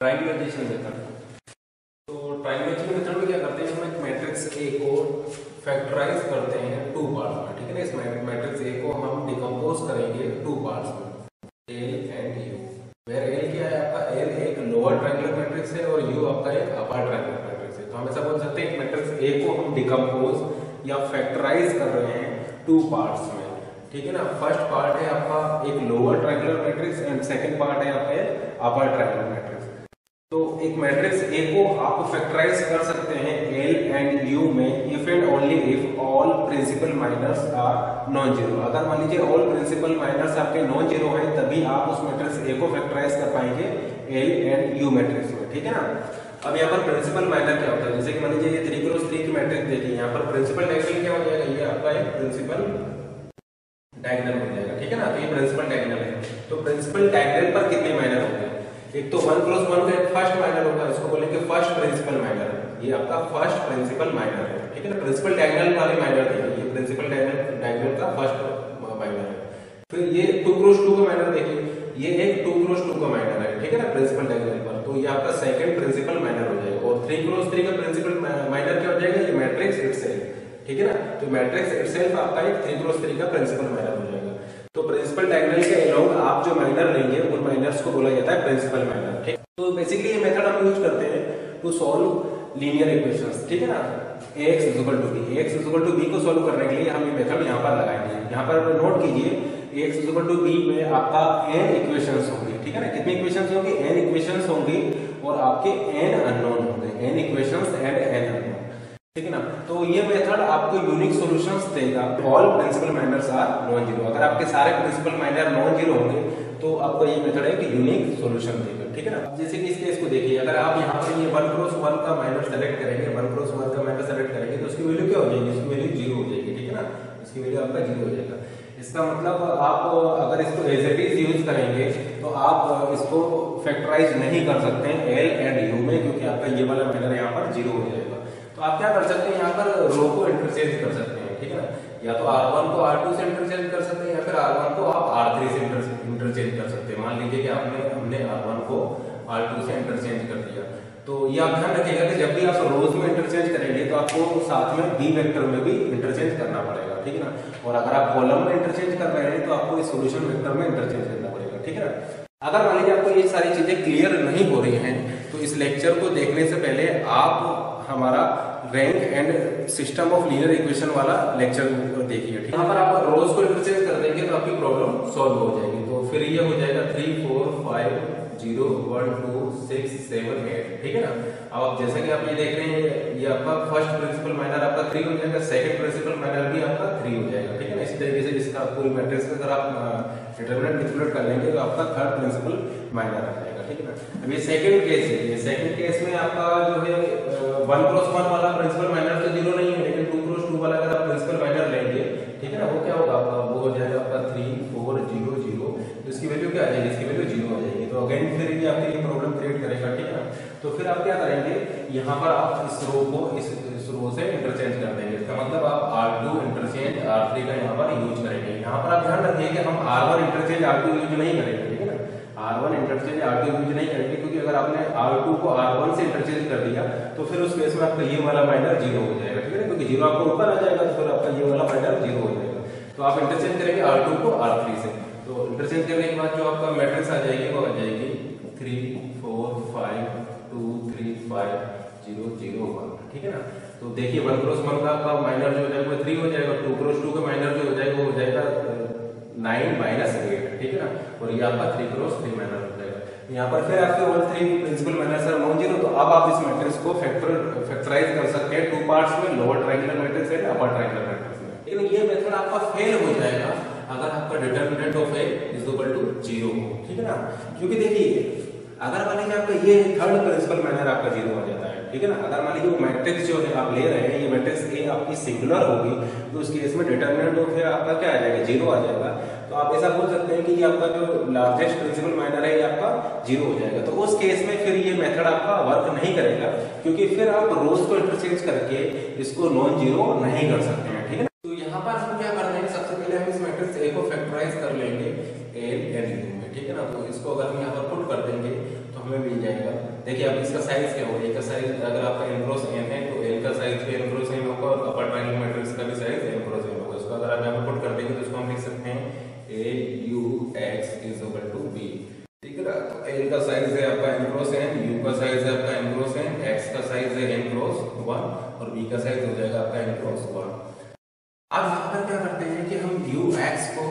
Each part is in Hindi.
ट्रायंगुलराइजेशन मेथड। तो ट्रायंगुलराइजेशन मेथड में क्या करते हैं, हम एक मैट्रिक्स ए को फैक्टराइज करते हैं टू पार्ट्स में, ठीक है ना। इस मैट्रिक्स ए को हम डिकम्पोज करेंगे टू पार्ट्स में, L and U, where L क्या है आपका, एल एक लोअर ट्रायंगुलर मैट्रिक्स है और यू आपका एक अपर ट्रायंगुलर मैट्रिक्स है। तो हम ऐसा बोल सकते हैं मैट्रिक्स ए को हम डिकम्पोज या फैक्टराइज कर रहे हैं टू पार्ट्स में, ठीक है ना। फर्स्ट पार्ट है आपका एक lower triangular matrix and second part है आपका अपर ट्रायंगुलर मैट्रिक्स। तो एक मैट्रिक्स ए को आप फैक्टराइज कर सकते हैं एल एंड यू में if and only if all principal minors are non zero. अगर मान लीजिए ऑल प्रिंसिपल माइनर्स आपके नॉन जीरो है तभी आप उस मैट्रिक्स ए को फैक्टराइज कर पाएंगे एल एंड यू मैट्रिक्स में, ठीक है ना। अब यहाँ पर प्रिंसिपल माइनर क्या होता है, जैसे कि मान लीजिए ये 3x3 की मैट्रिक्स देखिए, यहाँ पर प्रिंसिपल डायगोनल क्या हो जाएगा, ये आपका एक प्रिंसिपल डायगोनल हो जाएगा, ठीक है ना। तो ये प्रिंसिपल डायगोनल है। तो प्रिंसिपल डायगोनल पर कितने माइनर होते हैं, एक तो 1+1 का एक फर्स्ट माइनर होता है, इसको बोलेंगे फर्स्ट प्रिंसिपल माइनर, ये आपका फर्स्ट प्रिंसिपल माइनर है, ठीक है ना। प्रिंसिपल डायगोनल वाले माइनर देखिए, ये प्रिंसिपल डायगोनल का फर्स्ट माइनर है। फिर ये 2x2 का माइनर देखिए, ये एक 2x2 का माइनर है, ठीक है ना, प्रिंसिपल डायगोनल पर। तो ये आपका सेकंड प्रिंसिपल माइनर हो जाएगा। और 3x3 का प्रिंसिपल माइनर क्या हो जाएगा, ये मैट्रिक्स इटसेल्फ, ठीक है ना। तो मैट्रिक्स इटसेल्फ आपका एक 3x3 का प्रिंसिपल माइनर हो जाएगा। तो प्रिंसिपल डायगोनल के अलाउंग आप जो माइनर लेंगे उन माइनर्स को बोला जाता है प्रिंसिपल माइनर, ठीक। तो बेसिकली ये मेथड हम यूज करते हैं टू सॉल्व लीनियर इक्वेशंस, ठीक है ना। ax = b को सॉल्व करने के लिए हम ये मेथड यहाँ पर लगाएंगे। यहाँ पर नोट कीजिए ax = b में आपका n इक्वेशंस होंगे, ठीक है ना। कितनी इक्वेशंस होंगी, n इक्वेशंस होंगी और आपके n अननोन होंगे, n equations and n unknown, ठीक है ना। तो ये मेथड आपको यूनिक सॉल्यूशंस देगा। All principal minors are non zero, अगर आपके सारे प्रिंसिपल माइनर नॉन जीरो होंगे तो आपको ये मेथड है कि यूनिक सॉल्यूशन देगा, ठीक है ना। जैसे कि इस केस को देखिए, अगर आप यहाँ पर ये 1x1 का माइनर सेलेक्ट करेंगे, 1x1 का माइनर सेलेक्ट करेंगे तो उसकी वैल्यू क्या हो जाएगी, इसकी वैल्यू 0 हो जाएगी, ठीक है ना। इसकी वैल्यू आपका 0 हो जाएगा। इसका मतलब आप अगर इसको एज इट इज यूज करेंगे तो आप इसको फैक्टराइज नहीं कर सकते हैं एल एंड यू में, क्योंकि आपका ये वाला माइनर यहाँ पर 0 हो जाएगा। तो आप क्या कर सकते हैं, यहाँ पर रो को इंटरचेंज कर सकते हैं, ठीक है ना। या तो R1 को R2 से इंटरचेंज कर सकते हैं या फिर R1 को आप R3 से इंटरचेंज कर सकते हैं। मान लीजिए कि हमने R1 को R2 से इंटरचेंज कर दिया, तो ये आप ध्यान रखिएगा कि जब भी आप रोज में इंटरचेंज करेंगे तो आपको साथ में बी वेक्टर में भी इंटरचेंज करना पड़ेगा, ठीक है ना। और अगर आप कॉलम में इंटरचेंज कर रहे हैं तो आपको इस सॉल्यूशन वेक्टर में इंटरचेंज करना पड़ेगा, ठीक है ना। अगर मान लीजिए आपको ये सारी चीजें क्लियर नहीं हो रही हैं तो इस लेक्चर को देखने से पहले आप हमारा rank and system of linear equation वाला लेक्चर देखिए, ठीक है। यहाँ पर आप रोज को इंटरचेंज कर देंगे तो आपकी प्रॉब्लम सॉल्व हो जाएगी। तो फिर ये हो जाएगा 3 4 5 0 1 2 6 7 8, ठीक है ना। अब आप जैसा कि आप ये देख रहे हैं, ये आपका फर्स्ट प्रिंसिपल माइनर आपका 3 हो जाएगा, सेकंड प्रिंसिपल माइनर भी आपका 3 हो जाएगा, ठीक है ना। इसी तरीके से इसका पूरी मैट्रिक्स का अगर आप डिटरमिनेंट कैलकुलेट कर लेंगे तो आपका थर्ड प्रिंसिपल माइनर आ जाएगा, ठीक है ना। अब ये सेकंड केस है, ये सेकंड केस में आपका जो है 1x1 वाला प्रिंसिपल माइनर तो 0 नहीं है, लेकिन 2x2 वाला अगर आप प्रिंसिपल माइनर लेंगे, ठीक है ना, वो क्या होगा आपका, वो हो जाएगा आपका 3 4 0 0, तो इसकी वैल्यू क्या आ जाएगी, इसकी वैल्यू 0 आ जाएगी। तो अगेन फिर ये आपके लिए प्रॉब्लम क्रिएट करेगा, ठीक है ना। तो फिर आप क्या करेंगे, यहाँ पर आप इस रो को इस रो से इंटरचेंज कर देंगे। इसका मतलब आप R2 इंटरचेंज R3 का यहाँ पर यूज करेंगे। यहाँ पर आप ध्यान रखिए कि हम R1 इंटरचेंज R2 यूज नहीं करेंगे, ठीक है ना। R1 इंटरचेंज R2 यूज नहीं करेंगे, क्योंकि अगर आपने R2 को R1 से इंटरचेंज कर दिया तो फिर उस केस में आपका ये वाला माइनर 0 हो जाएगा, ठीक है ना, क्योंकि 0 आपको ऊपर आ जाएगा तो फिर आपका ये वाला माइनर 0 हो जाएगा। तो आप इंटरचेंज करेंगे R2 को R3 से। तो इंटरचेंज करने के बाद जो आपका मैट्रिक्स आ जाएगी वो आ जाएगी 3 4 5 2 3 5 0 0 1, ठीक है ना। तो देखिए 1x1 का आपका माइनर जो हो जाएगा 3 हो जाएगा, 2x2 का माइनर जो हो जाएगा वो हो जाएगा 9 - 8, ठीक है ना। और ये आपका 3x3 माइनर हो जाएगा। यहाँ पर फिर आपके all 3 principal minors are non zero. तो अब आप इस मैट्रिक्स को फैक्टराइज कर सकते हैं टू पार्ट्स में, लोअर ट्रायंगुलर मैट्रिक्स है अपर ट्रायंगुलर मैट्रिक्स में। लेकिन ये मेथड आपका फेल हो जाएगा अगर आपका डिटरमिनेंट ऑफ a = 0 हो, ठीक है ना। क्योंकि देखिए अगर मान लीजिए आपका ये थर्ड प्रिंसिपल माइनर आपका 0 आ जाता है, ठीक है ना। अगर मान लीजिए वो मैट्रिक्स जो है आप ले रहे हैं, ये मैट्रिक्स A आपकी सिंगुलर होगी तो उस केस में डिटरमिनेंट ऑफ A आपका क्या आ जाएगा, 0 आ जाएगा। तो आप ऐसा बोल सकते हैं कि ये आपका जो लार्जेस्ट प्रिंसिपल माइनर है ये आपका 0 हो जाएगा। तो उस केस में फिर ये मेथड आपका वर्क नहीं करेगा, क्योंकि फिर आप रोज को इंटरचेंज करके इसको नॉन जीरो नहीं कर सकते हैं, ठीक है ना। तो यहाँ पर हम क्या कर रहे हैं, सबसे पहले हम इस मैट्रिक्स A को फैक्टराइज कर लेंगे L एंड U में, ठीक है ना। तो इसको अगर हम यहाँ पर पुट कर देंगे तो हमें मिल जाएगा देखिए अब इसका साइज क्या होगा, ए का साइज अगर आपका n क्रॉस n है तो l का साइज भी n क्रॉस n होगा और अपर ट्रायंगल मैट्रिक्स का भी साइज n क्रॉस n होगा। इसको अगर आप यहाँ पर पुट कर देंगे तो इसको हम लिख सकते हैं AUX is equal to B, ठीक है ना। तो l का साइज है आपका n क्रॉस n, u का साइज है आपका n क्रॉस n, x का साइज है n क्रॉस 1 और b का साइज हो जाएगा आपका n क्रॉस 1। अब यहाँ पर क्या करते हैं कि हम UX को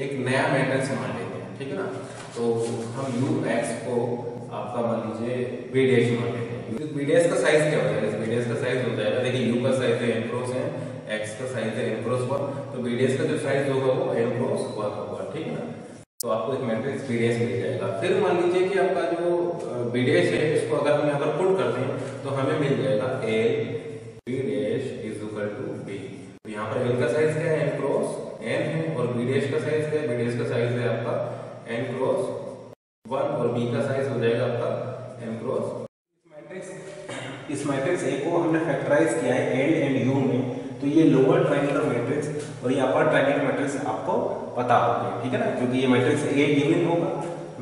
एक नया मैट्रिक्स मान लेते हैं, ठीक है ना। तो हम UX को आपका मान लीजिए B डैश मान लेते हैं। B डैश का साइज क्या हो जाएगा, B डैश का साइज हो जाएगा, देखिए U का साइज है n क्रॉस n, x का साइज है n क्रॉस 1, तो B डैश का जो साइज होगा वो n क्रॉस 1 होगा, ठीक है ना। तो आपको एक मैट्रिक्स B डैश मिल जाएगा। फिर मान लीजिए कि आपका जो B डैश है इसको अगर हम यहाँ पर पुट करते हैं तो हमें मिल जाएगा L B dash is equal to B। तो यहाँ पर L का साइज क्या है, n क्रॉस n है और B डैश का साइज क्या है, B डैश का साइज है आपका n क्रॉस 1 और B का साइज हो जाएगा आपका n क्रॉस। इस मैट्रिक्स A को हमने फैक्टराइज किया है L एंड U में, तो ये लोअर ट्रायंगुलर मैट्रिक्स और ये अपर ट्रायंगुलर मैट्रिक्स आपको पता होगा, ठीक है ना, क्योंकि ये मैट्रिक्स A गिवन होगा,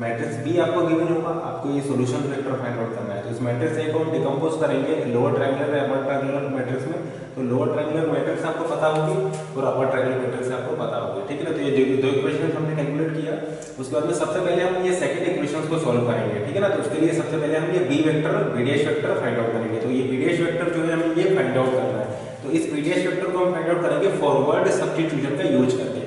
मैट्रिक्स B आपको गिवन होगा, आपको ये सॉल्यूशन वेक्टर फाइंड आउट करना है। तो इस मैट्रिक्स A को हम डिकम्पोज करेंगे lower triangular upper triangular matrix में, तो लोअर ट्रायंगुलर मैट्रिक्स आपको पता होगी और अपर ट्रायंगुलर मैट्रिक्स आपको पता होगी, ठीक है ना। तो ये दो इक्वेशन हमने कैलकुलेट किया। उसके बाद में सबसे पहले हम ये सेकंड इक्वेशन को सॉल्व करेंगे, ठीक है ना। तो उसके लिए सबसे पहले हम ये B वेक्टर और B dash vector find out करेंगे। तो ये B डैश वेक्टर जो है हमें ये फाइंड आउट करना है, तो इस B डैश वेक्टर को हम फाइंड आउट करेंगे फॉरवर्ड सब्स्टिट्यूशन का यूज करके,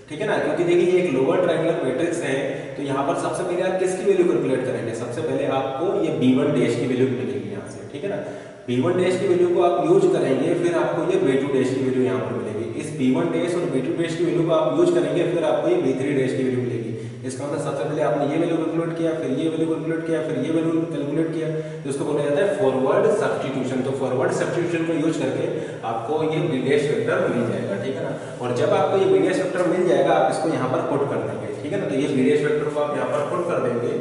ठीक है ना। क्योंकि देखिए ये एक लोअर ट्रायंगुलर मैट्रिक्स है, तो यहाँ पर सबसे पहले आप किसकी वैल्यू कैलकुलेट करेंगे, सबसे पहले आपको ये B1 डैश की वैल्यू मिलेगी यहाँ से, ठीक है ना। B1 डैश की वैल्यू को आप यूज करेंगे, फिर आपको ये B2 डैश की वैल्यू यहाँ पर मिलेगी। इस B1 डैश और B2 डैश की वैल्यू को आप यूज करेंगे, फिर आपको ये B3 डैश की वैल्यू मिलेगी। इसका मतलब सबसे पहले आपने ये वैल्यू कैलकुलेट किया, फिर ये वैल्यू कैलकुलेट किया, फिर ये वैल्यू कैलकुलेट किया, तो इसको बोला जाता है फॉरवर्ड सब्स्टिट्यूशन। तो फॉरवर्ड सब्स्टिट्यूशन को यूज करके आपको ये B डैश वेक्टर मिल जाएगा, ठीक है ना। और जब आपको ये B डैश वेक्टर मिल जाएगा आप इसको यहाँ पर पुट कर देंगे, ठीक है ना। तो ये B डैश वेक्टर को आप यहाँ पर पुट कर देंगे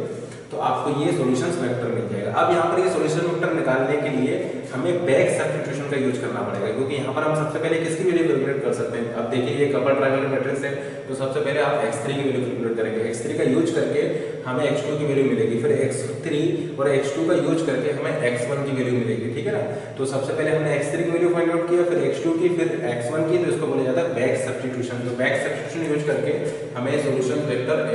तो आपको ये सॉल्यूशंस वेक्टर मिल जाएगा। अब यहाँ पर ये सॉल्यूशन वेक्टर निकालने के लिए हमें बैक सब्स्टिट्यूशन का यूज करना पड़ेगा, क्योंकि यहाँ पर हम सबसे पहले किसकी वैल्यू कैलकुलेट कर सकते हैं। अब देखिए ये अपर ट्रायंगुलर मैट्रिक्स है, तो सबसे पहले आप x3 की वैल्यू कैलकुलेट करेंगे। x3 का यूज करके हमें x2 की वैल्यू मिलेगी, फिर x3 और x2 का यूज करके हमें x1 की वैल्यू मिलेगी, ठीक है ना। तो सबसे पहले हमने x3 की वैल्यू फाइंड आउट किया, फिर x2 की, फिर x1 की, तो इसको बोला जाता है बैक सब्स्टिट्यूशन। तो बैक सब्स्टिट्यूशन यूज करके हमें solution vector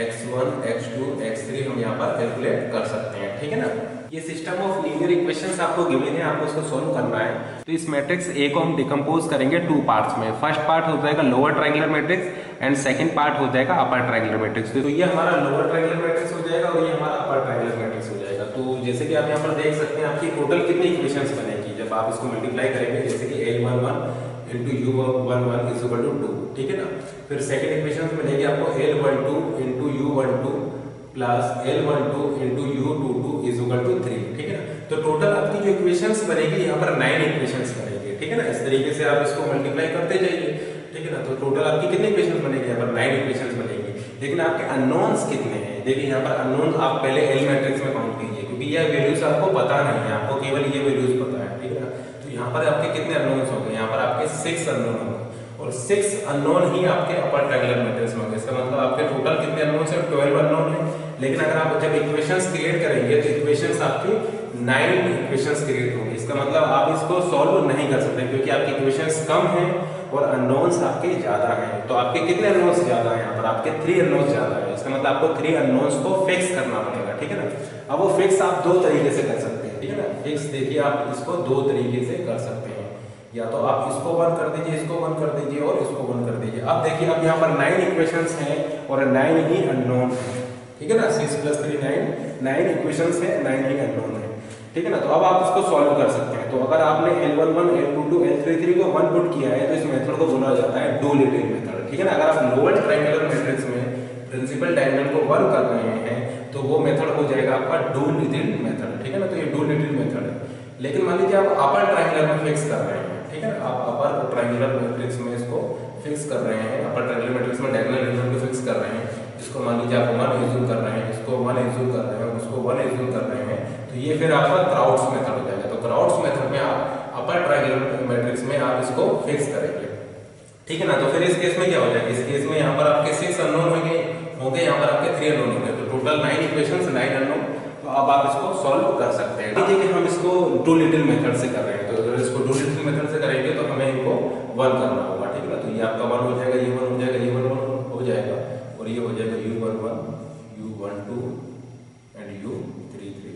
x1 x2 x3 हम यहाँ पर कैलकुलेट कर सकते हैं, ठीक है ना। ये सिस्टम ऑफ लीनियर इक्वेशंस आपको गिवन है, आपको उसको सॉल्व करना है। तो इस मैट्रिक्स A को हम डिकम्पोज करेंगे टू पार्ट्स में। फर्स्ट पार्ट हो जाएगा lower triangular matrix and second part हो जाएगा अपर ट्रायंगुलर मैट्रिक्स। तो ये हमारा लोअर ट्रायंगुलर मैट्रिक्स हो जाएगा और ये हमारा अपर ट्रायंगुलर मैट्रिक्स हो जाएगा। तो जैसे कि आप यहाँ पर देख सकते हैं आपकी टोटल कितनी इक्वेशंस बनेगी जब आप इसको मल्टीप्लाई करेंगे, जैसे कि L11 into U11 is equal to 2, ठीक है ना। फिर सेकंड इक्वेशन मिलेगी आपको L12 into U12 plus L12 into U22 is equal to 3, ठीक है ना। तो टोटल आपकी जो इक्वेशंस बनेगी यहाँ पर 9 इक्वेशंस बनेगी, ठीक है ना। इस तरीके से आप इसको मल्टीप्लाई करते जाइए, ठीक है ना। तो टोटल आपकी कितनी इक्वेशंस बनेगी, यहाँ पर 9 इक्वेशंस बनेगी। लेकिन आपके अननोन्स कितने हैं, देखिए यहाँ पर अननोन आप पहले L मैट्रिक्स में काउंट कीजिए, क्योंकि यह वैल्यूज आपको पता नहीं है, आपको केवल ये वैल्यूज पता है, ठीक है ना। तो यहाँ पर आपके कितने अननोन्स होंगे, यहाँ पर आपके 6 अननोन होंगे और 6 अननोन ही आपके अपर ट्रायंगुलर मैट्रिक्स में होंगे। इसका मतलब आपके टोटल कितने अननोन है, 12 अननोन है। लेकिन अगर आप जब इक्वेशंस क्रिएट करेंगे तो इक्वेशंस आपकी 9 इक्वेशंस क्रिएट होंगी। इसका मतलब आप इसको सॉल्व नहीं कर सकते, क्योंकि आपकी इक्वेशंस कम हैं और अननोन्स आपके ज्यादा हैं। तो आपके कितने अननोन्स ज्यादा हैं, यहाँ पर आपके 3 अननोन्स ज्यादा है। इसका मतलब आपको 3 अननोन्स को फिक्स करना पड़ेगा, ठीक है ना। अब वो फिक्स आप 2 तरीके से कर सकते हैं, ठीक है ना। फिक्स देखिए आप इसको 2 तरीके से कर सकते हैं, या तो आप इसको 1 कर दीजिए, इसको 1 कर दीजिए और इसको 1 कर दीजिए। अब देखिए अब यहाँ पर 9 इक्वेशंस हैं और 9 ही अननोन है, ठीक है ना। 6 + 3 9 इक्वेशंस है, 9 ही अननोन है, ठीक है ना। तो अब आप इसको सॉल्व कर सकते हैं। तो अगर आपने L11 L22 L33 को 1 पुट किया है तो इस मेथड को बोला जाता है डुअलिटी मेथड, ठीक है ना। अगर आप लोअर ट्रायंगुलर मैट्रिक्स में प्रिंसिपल डायगोनल को 1 कर रहे हैं तो वो मेथड हो जाएगा आपका डुअलिटी मेथड, ठीक है ना। तो ये डुअलिटी मेथड है। लेकिन मान लीजिए आप अपर ट्रायंगुलर में फिक्स कर रहे हैं, ठीक है ना। आप अपर ट्रायंगुलर मैट्रिक्स में इसको फिक्स कर रहे हैं, अपर ट्रायंगुलर मैट्रिक्स में डायगोनल एलिमेंट को फिक्स कर रहे हैं। इसको मान लीजिए आप 1 एज्यूम कर रहे हैं, इसको 1 एज्यूम कर रहे हैं, उसको 1 एज्यूम कर रहे हैं, तो ये फिर आपका क्राउड्स मेथड हो जाएगा। तो क्राउड्स मेथड में आप अपर ट्रायंगुलर मैट्रिक्स में आप इसको फिक्स करेंगे, ठीक है ना। तो फिर इस केस में क्या हो जाएगा, इस केस में यहाँ पर आपके 6 अननोन होंगे, यहाँ पर आपके 3 अननोन होंगे। तो टोटल 9 इक्वेशंस 9 अननोन। तो अब आप इसको टू लिटिल मेथड से कर रहे हैं, तो अगर इसको टू लिटिल मेथड से करेंगे तो हमें इनको 1 करना होगा, ठीक है ना। तो ये आपका 1 हो जाएगा, ये 1 हो जाएगा, ये 1 हो जाएगा, और ये हो जाएगा U11, U12 एंड U33।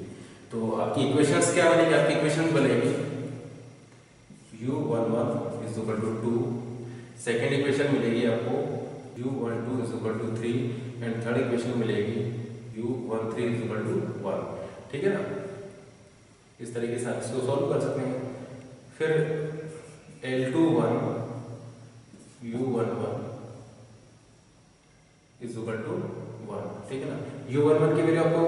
तो आपकी इक्वेशंस क्या बनेगी, आपकी इक्वेशंस बनेगी U11 is equal to 2, second equation मिलेगी आपको U12 is equal to 3 and third equation मिलेगी U13 इज इक्वल टू 1, ठीक है ना। इस तरीके से आप इसको सॉल्व कर सकते हैं। फिर L21 U11 is equal to 1, ठीक है ना। U11 की वैल्यू आपको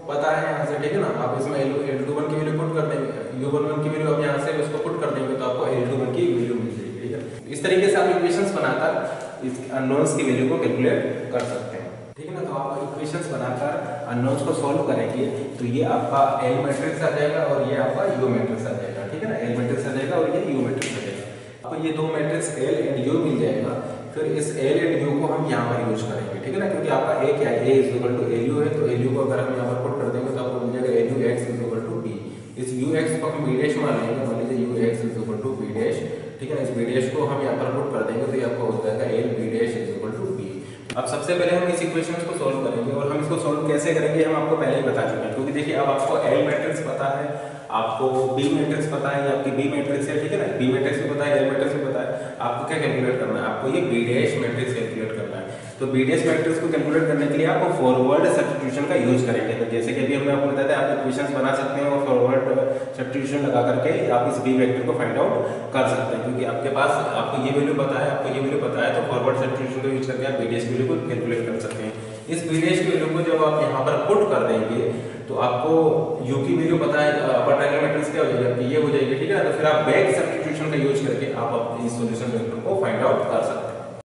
पता है यहाँ से, ठीक है ना। आप इसमें L21 की वैल्यू पुट कर देंगे, U11 की वैल्यू आप यहाँ से उसको पुट कर देंगे तो आपको L21 की वैल्यू मिल जाएगी, ठीक है। इस तरीके से आप इक्वेशंस बनाकर इस अननोन्स की वैल्यू को कैलकुलेट कर सकते हैं, ठीक है ना। तो आप इक्वेशंस बनाकर अननोन्स को सॉल्व करेंगे तो ये आपका L मैट्रिक्स आ जाएगा और ये आपका U मैट्रिक्स आ जाएगा, ठीक है ना। L मैट्रिक्स आ जाएगा और ये U मैट्रिक्स आ जाएगा। आपको ये दो मैट्रिक्स L एंड U मिल जाएगा। फिर इस L एंड U को हम यहाँ पर यूज करेंगे, ठीक है ना, क्योंकि आपका A क्या है, A is equal to LU है, तो LU को अगर हम यहाँ पर पुट कर देंगे तो आपको मिल जाएगा LUX is equal to B। इस UX को हम B डैश मान लेंगे, मान लीजिए UX is equal to B dash, ठीक है ना। इस B डैश को हम यहाँ पर पुट कर देंगे तो ये आपको हो जाएगा L B dash is equal to B। अब सबसे पहले हम इस इक्वेशन को सॉल्व करेंगे, और हम इसको सॉल्व कैसे करेंगे हम आपको पहले ही बता चुके हैं, क्योंकि देखिए अब आपको L मैट्रिक्स पता है, आपको B मैट्रिक्स पता है, ये आपकी B मैट्रिक्स है, ठीक है ना। B मैट्रिक्स भी पता है, L मैट्रिक्स भी पता है, आपको क्या कैलकुलेट करना है, आपको ये B डैश मैट्रिक्स कैलकुलेट करना है। तो B डैश मैट्रिक्स को कैलकुलेट करने के लिए आपको फॉरवर्ड सब्स्टिट्यूशन का यूज करेंगे। तो जैसे कि अभी हमने आपको बताया था, आप इक्वेशंस बना सकते हैं और फॉरवर्ड सब्स्टिट्यूशन लगा करके आप इस B वेक्टर को फाइंड आउट कर सकते हैं, क्योंकि आपके पास आपको ये वैल्यू पता है, आपको ये वैल्यू पता है, तो फॉरवर्ड सब्स्टिट्यूशन का यूज करके आप B डैश वैल्यू को कैलकुलेट कर सकते हैं। इस B डैश की वैल्यू को जब आप यहाँ पर पुट कर देंगे तो आपको U की वैल्यू पता है, अपर ट्रायंगल मैट्रिक्स क्या हो जाएगी, ये हो जाएगी, ठीक है। तो फिर आप बैक सब्स्टिट्यूशन का यूज करके आप इस सॉल्यूशन वेक्टर को फाइंड आउट कर सकते हैं।